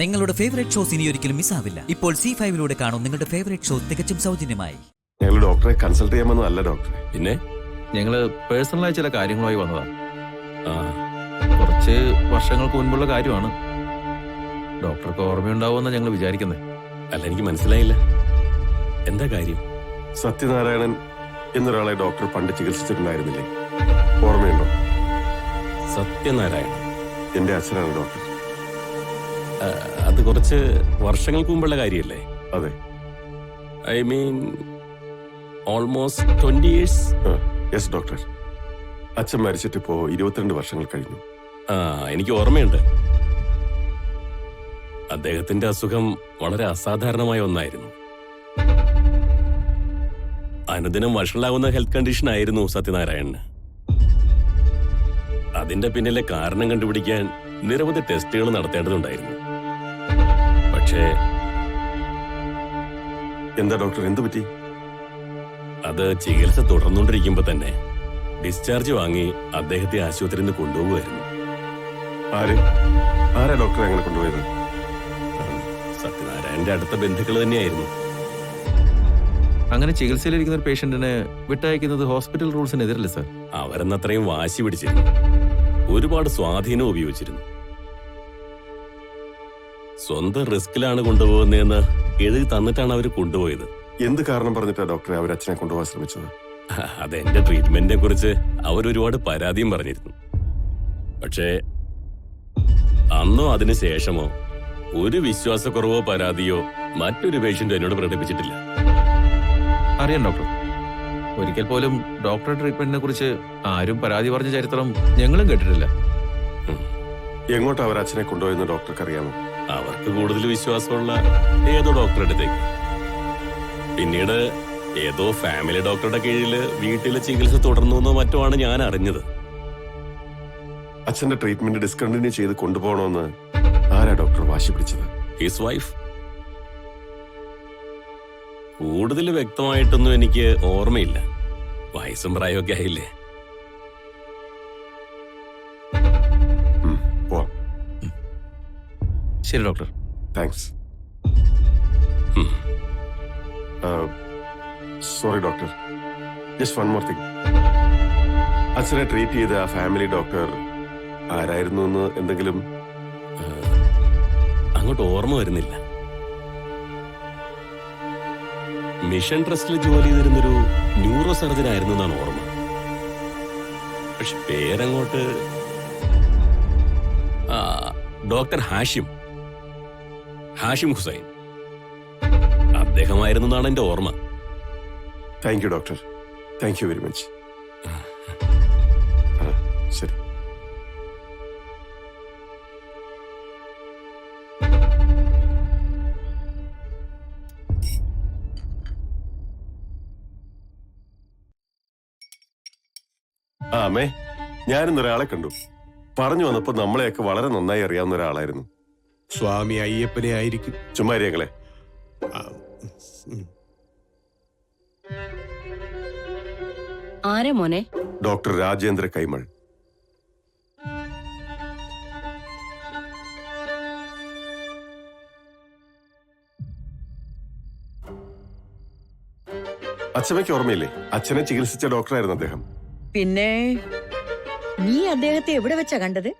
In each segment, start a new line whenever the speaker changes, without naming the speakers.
നിങ്ങളുടെ favourite shows ഇനി ഒരിക്കലും മിസ്സാവില്ല. ഇപ്പോൾ C5 കാണും നിങ്ങളുടെ ഫേവറേറ്റ് ഷോ തികച്ചും സൗജന്യമായി.
ഞങ്ങൾ ഡോക്ടറെ കൺസൾട്ട് ചെയ്യാമെന്നല്ല ഡോക്ടറെ.
പിന്നെ ഞങ്ങള് പേഴ്സണലായി ചില കാര്യങ്ങളുമായി വന്നതാ. കുറച്ച് വർഷങ്ങൾക്ക് മുൻപുള്ള കാര്യമാണ്. ഡോക്ടർക്ക് ഓർമ്മയുണ്ടാവുമെന്ന് ഞങ്ങൾ വിചാരിക്കുന്നത്.
അല്ല, എനിക്ക് മനസ്സിലായില്ല, എന്താ കാര്യം?
സത്യനാരായണൻ എന്നൊരാളെ ഡോക്ടർ പണ്ട് ചികിത്സിച്ചിട്ടുണ്ടായിരുന്നില്ലേ? ഓർമ്മയുണ്ടോ?
സത്യനാരായണൻ
എന്റെ അച്ഛനാണ് ഡോക്ടർ.
അത് കുറച്ച് വർഷങ്ങൾക്ക് മുമ്പുള്ള കാര്യമല്ലേ?
അതെ.
I mean almost 20 years.
Yes doctor. അച്ഛൻ മരിച്ചിട്ടിപ്പോ 22 വർഷങ്ങൾ കഴിഞ്ഞു.
എനിക്ക് ഓർമ്മയുണ്ട്. അദ്ദേഹത്തിന്റെ അസുഖം വളരെ അസാധാരണമായ ഒന്നായിരുന്നു. അനുദിനം വഷളാവുന്ന ഹെൽത്ത് കണ്ടീഷൻ ആയിരുന്നു സത്യനാരായണന്. അതിന്റെ പിന്നിലെ കാരണം കണ്ടുപിടിക്കാൻ നിരവധി ടെസ്റ്റുകൾ നടത്തേണ്ടതുണ്ടായിരുന്നു. പക്ഷേ
എന്താ ഡോക്ടർ, എന്തു പറ്റി?
അത് ചികിത്സ തുടർന്നുകൊണ്ടിരിക്കുമ്പോ തന്നെ ഡിസ്ചാർജ് വാങ്ങി അദ്ദേഹത്തെ ആശുപത്രിയിൽ നിന്ന് കൊണ്ടുപോകുമായിരുന്നു.
ആരാ ഡോക്ടറെ അങ്ങനെ കൊണ്ടുപോയത്?
സത്യനാരായണന്റെ അടുത്ത ബന്ധുക്കൾ തന്നെയായിരുന്നു.
അങ്ങനെ ചികിത്സയിലിരിക്കുന്ന ഒരു പേഷ്യന്റിനെ വിട്ടയക്കുന്നത് ഹോസ്പിറ്റൽ റൂൾസിനെതിരല്ലേ സാർ?
അവരെന്നത്രയും വാശി പിടിച്ചിരുന്നു. ഒരുപാട് സ്വാധീനം ഉപയോഗിച്ചിരുന്നു. സ്വന്തം റിസ്കിലാണ് കൊണ്ടുപോകുന്നതെന്ന് എഴുതി തന്നിട്ടാണ് അവർ കൊണ്ടുപോയത്.
എന്ത് കാരണം പറഞ്ഞിട്ടാ ഡോക്ടറെ അവർ അച്ഛനെ കൊണ്ടുപോകാൻ ശ്രമിച്ചത്?
അതെന്റെ ട്രീറ്റ്മെന്റിനെ കുറിച്ച് അവരൊരുപാട് പരാതിയും പറഞ്ഞിരുന്നു. പക്ഷേ അന്നോ അതിനുശേഷമോ ഒരു വിശ്വാസക്കുറവോ പരാതിയോ മറ്റൊരു പേഷ്യന്റ് എന്നോട് പ്രകടിപ്പിച്ചിട്ടില്ല.
അറിയാം ഡോക്ടർ, ഒരിക്കൽ പോലും ഡോക്ടർ ട്രീറ്റ്മെന്റിനെ കുറിച്ച് ആരും പരാതി പറഞ്ഞ ചരിത്രം ഞങ്ങളും കേട്ടിട്ടില്ല.
എങ്ങോട്ടാ അവർ അച്ഛനെ കൊണ്ടുപോയെന്ന് ഡോക്ടർക്ക് അറിയാമോ?
അവർക്ക് കൂടുതൽ വിശ്വാസമുള്ള ഏതോ ഡോക്ടറുടെ അടുത്തേക്ക്. പിന്നീട് ഏതോ ഫാമിലി ഡോക്ടറുടെ കീഴില് വീട്ടിലെ ചികിത്സ തുടർന്നു മറ്റോ ആണ് ഞാൻ അറിഞ്ഞത്.
അച്ഛന്റെ ട്രീറ്റ്മെന്റ് ഡിസ്കണ്ടിന്യൂ ചെയ്ത് കൊണ്ടുപോകണമെന്ന് ആരാ ഡോക്ടർ വാശി പിടിച്ചത്?
His wife. കൂടുതൽ വ്യക്തമായിട്ടൊന്നും എനിക്ക് ഓർമ്മയില്ല. വയസ്സും പ്രായമൊക്കെ ആയില്ലേ.
ശരി doctor.
Thanks. Sorry doctor, just one more thing. അച്ഛനെ ട്രീറ്റ് ചെയ്ത ആ ഫാമിലി ഡോക്ടർ ആരായിരുന്നു എന്ന് എന്തെങ്കിലും
അങ്ങോട്ട് ഓർമ്മ വരുന്നില്ല. മിഷൻ ട്രസ്റ്റിൽ ജോലി ചെയ്തിരുന്നൊരു ന്യൂറോ സർജൻ ആയിരുന്നു എന്നാണ് ഓർമ്മ. പക്ഷെ പേരങ്ങോട്ട് ഡോക്ടർ ഹാഷിം ഹുസൈൻ അദ്ദേഹമായിരുന്നു എന്നാണ് എന്റെ ഓർമ്മ.
Thank you doctor, thank you very much. ശരി. അമ്മേ, ഞാനിന്നൊരാളെ കണ്ടു. പറഞ്ഞു വന്നപ്പോ നമ്മളെയൊക്കെ വളരെ നന്നായി അറിയാവുന്ന ഒരാളായിരുന്നു.
സ്വാമി അയ്യപ്പനെ ആയിരിക്കും.
ചുമ്മാരിയങ്ങളെ.
ആരാ മോനെ?
ഡോക്ടർ രാജേന്ദ്ര കൈമൾ. അച്ഛമ്മയ്ക്ക് ഓർമ്മയില്ലേ? അച്ഛനെ ചികിത്സിച്ച ഡോക്ടറായിരുന്നു അദ്ദേഹം.
പിന്നെ നീ അദ്ദേഹത്തെ എവിടെ വെച്ചാ കണ്ടത്?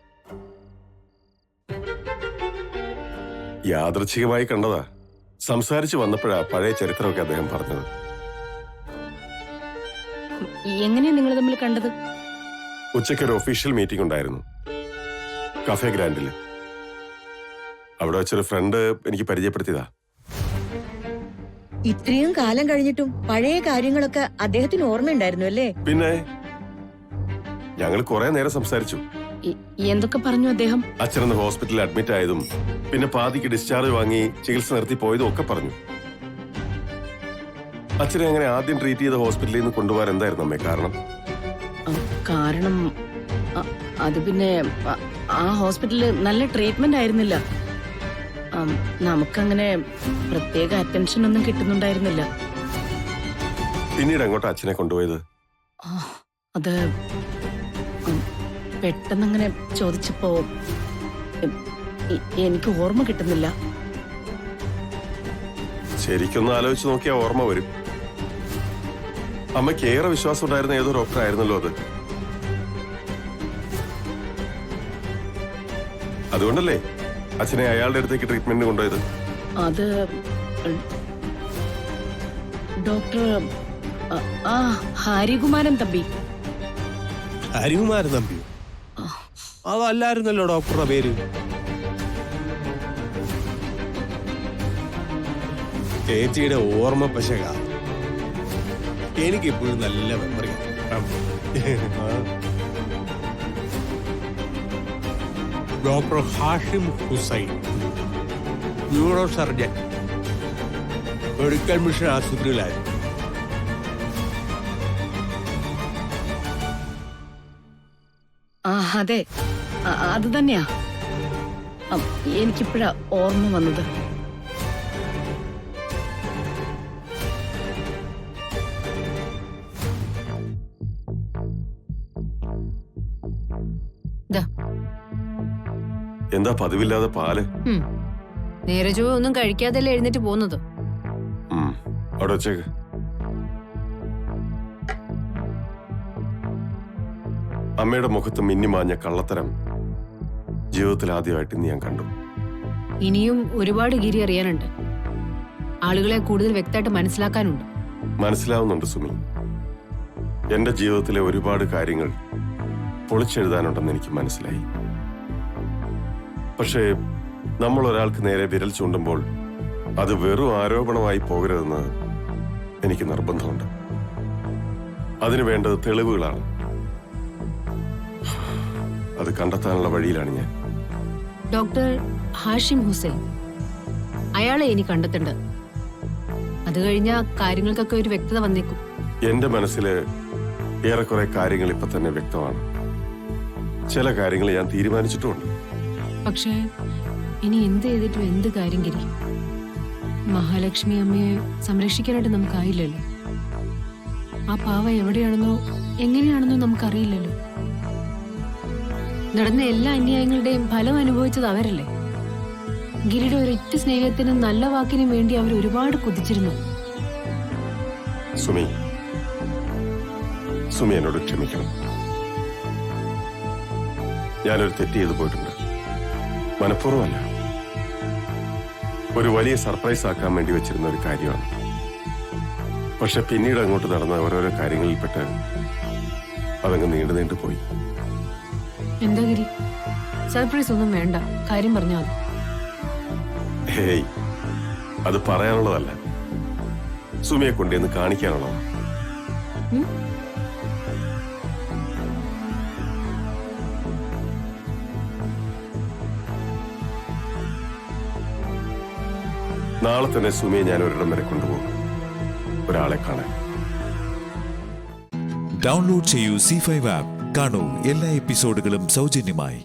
യാദൃച്ഛികമായി കണ്ടതാ. സംസാരിച്ചു വന്നപ്പോഴാ പഴയ ചരിത്രമൊക്കെ അദ്ദേഹം പറഞ്ഞത്.
എങ്ങനെയാ നിങ്ങൾ തമ്മിൽ കണ്ടത്?
ഉച്ചയ്ക്ക് ഒരു ഒഫീഷ്യൽ മീറ്റിംഗ് ഉണ്ടായിരുന്നു കഫേ ഗ്രാൻഡില്. അവിടെ വെച്ചൊരു ഫ്രണ്ട് എനിക്ക് പരിചയപ്പെടുത്തിയതാ.
ഇത്രയും കാലം കഴിഞ്ഞിട്ടും പഴയ കാര്യങ്ങളൊക്കെ അദ്ദേഹത്തിന് ഓർമ്മയുണ്ടായിരുന്നു അല്ലേ?
പിന്നെ ഞങ്ങൾ കുറെ നേരം സംസാരിച്ചു.
എന്തൊക്കെ പറഞ്ഞു അദ്ദേഹം?
അച്ഛനൊന്ന് ഹോസ്പിറ്റലിൽ അഡ്മിറ്റ് ആയതും പിന്നെ പാതിക്ക് ഡിസ്ചാർജ് വാങ്ങി ചികിത്സ നിർത്തി പോയതും ഒക്കെ പറഞ്ഞു. അച്ഛനെ അങ്ങനെ ആദ്യം ട്രീറ്റ് ചെയ്ത ഹോസ്പിറ്റലിൽ നിന്ന് കൊണ്ടുപോകാൻ എന്തായിരുന്നു അമ്മേ കാരണം?
കാരണം അത് പിന്നെ ആ ഹോസ്പിറ്റലിൽ നല്ല ട്രീറ്റ്മെന്റ് ആയിരുന്നില്ല. നമുക്കങ്ങനെ പ്രത്യേക അറ്റൻഷൻ ഒന്നും കിട്ടുന്നുണ്ടായിരുന്നില്ല.
പിന്നീട് അങ്ങോട്ട് അച്ഛനെ കൊണ്ടുപോയത്?
അത് പെട്ടെന്നങ്ങനെ ചോദിച്ചപ്പോ
എനിക്ക് ഓർമ്മ കിട്ടുന്നില്ല.
ശരിക്കൊന്ന് ആലോചിച്ച് നോക്കിയാൽ ഓർമ്മ വരും. അമ്മയ്ക്ക് ഏറെ വിശ്വാസം ഉണ്ടായിരുന്ന ഏതോ ഡോക്ടർ ആയിരുന്നല്ലോ അത്. അതുകൊണ്ടല്ലേ അച്ഛനെ അയാളുടെ അടുത്തേക്ക് ട്രീറ്റ്മെന്റിന് കൊണ്ടുപോയത്?
അത് ഡോക്ടർ ഹരികുമാരൻ തമ്പി.
ഹരികുമാരൻ തമ്പി? അതല്ലായിരുന്നല്ലോ ഡോക്ടറുടെ പേര്. ചേച്ചിയുടെ ഓർമ്മ പശക എനിക്കിപ്പോഴും നല്ല memory. Doctor Hashim Hussain, neurosurgeon, medical mission ആശുപത്രിയിലായിരുന്നു.
അതെ, അത് തന്നെയാ. എനിക്കിപ്പോഴാ ഓർമ്മ വന്നത്.
എന്താ പതിവില്ലാതെ പാല്?
നേരെ ചൊവ്വ ഒന്നും കഴിക്കാതല്ലേ എഴുന്നേറ്റ് പോകുന്നത്.
അവിടെ വെച്ചേക്ക്. അമ്മയുടെ മുഖത്ത് മിന്നിമാഞ്ഞ കള്ളത്തരം ജീവിതത്തിൽ ആദ്യമായിട്ട് ഇന്ന് ഞാൻ കണ്ടു.
ഇനിയും ഒരുപാട് ഗിരി അറിയാനുണ്ട്. ആളുകളെ കൂടുതൽ വ്യക്തമായിട്ട് മനസ്സിലാക്കാനുണ്ട്.
മനസ്സിലാവുന്നുണ്ട് സുമി. എന്റെ ജീവിതത്തിലെ ഒരുപാട് കാര്യങ്ങൾ പൊളിച്ചെഴുതാനുണ്ടെന്ന് എനിക്ക് മനസ്സിലായി. പക്ഷേ നമ്മൾ ഒരാൾക്ക് നേരെ വിരൽ ചൂണ്ടുമ്പോൾ അത് വെറും ആരോപണമായി പോകരുതെന്ന് എനിക്ക് നിർബന്ധമുണ്ട്. അതിനു വേണ്ടത് തെളിവുകളാണ്. അത് കണ്ടെത്താനുള്ള വഴിയിലാണ് ഞാൻ.
ഡോക്ടർ ഹാഷിം ഹുസൈൻ, അയാളെ ഇനി കണ്ടെത്തേണ്ടത്. അത് കഴിഞ്ഞ കാര്യങ്ങൾക്കൊക്കെ ഒരു വ്യക്തത വന്നേക്കും.
എന്റെ മനസ്സില് ഏറെക്കുറെ കാര്യങ്ങൾ ഇപ്പൊ തന്നെ വ്യക്തമാണ്. ചില കാര്യങ്ങൾ ഞാൻ തീരുമാനിച്ചിട്ടുമുണ്ട്.
പക്ഷേ ഇനി എന്ത് ചെയ്തിട്ടും എന്ത് കാര്യം ഗിരി? മഹാലക്ഷ്മി അമ്മയെ സംരക്ഷിക്കാനായിട്ട് നമുക്കായില്ലല്ലോ. ആ പാവ എവിടെയാണെന്നോ എങ്ങനെയാണെന്നോ നമുക്കറിയില്ലല്ലോ. നടന്ന എല്ലാ അന്യായങ്ങളുടെയും ഫലം അനുഭവിച്ചത് അവരല്ലേ. ഗിരിയുടെ ഒരൊറ്റ സ്നേഹത്തിനും നല്ല വാക്കിനും വേണ്ടി അവർ ഒരുപാട് കുതിച്ചിരുന്നു.
സുമി, സുമി എന്നോട് ക്ഷമിക്കണം. ഞാനൊരു തെറ്റ് ചെയ്തു പോയിട്ടുണ്ട്. മനഃപൂർവ്വമല്ല, ഒരു വലിയ സർപ്രൈസ് ആക്കാൻ വേണ്ടി വെച്ചിരുന്ന ഒരു കാര്യമാണ്. പക്ഷെ പിന്നീട് അങ്ങോട്ട് നടന്ന ഓരോരോ കാര്യങ്ങളിൽപ്പെട്ട് അതങ്ങ് നീണ്ടു പോയി.
എന്താ ഗിരി, സർപ്രൈസ് ഒന്നും വേണ്ട, കാര്യം പറഞ്ഞാൽ മതി.
ഹേയ്, അത് പറയാനുള്ളതല്ല, സുമിയെ കൊണ്ടുവന്ന് കാണിക്കാനുള്ളതാണ്. നാളെ തന്നെ സുമിയെ ഞാൻ ഒരിടം വരെ കൊണ്ടുപോകും, ഒരാളെ കാണാൻ.
ഡൗൺലോഡ് ചെയ്യൂ C5 ആപ്പ്. കാണൂ എല്ലാ എപ്പിസോഡുകളും സൗജന്യമായി.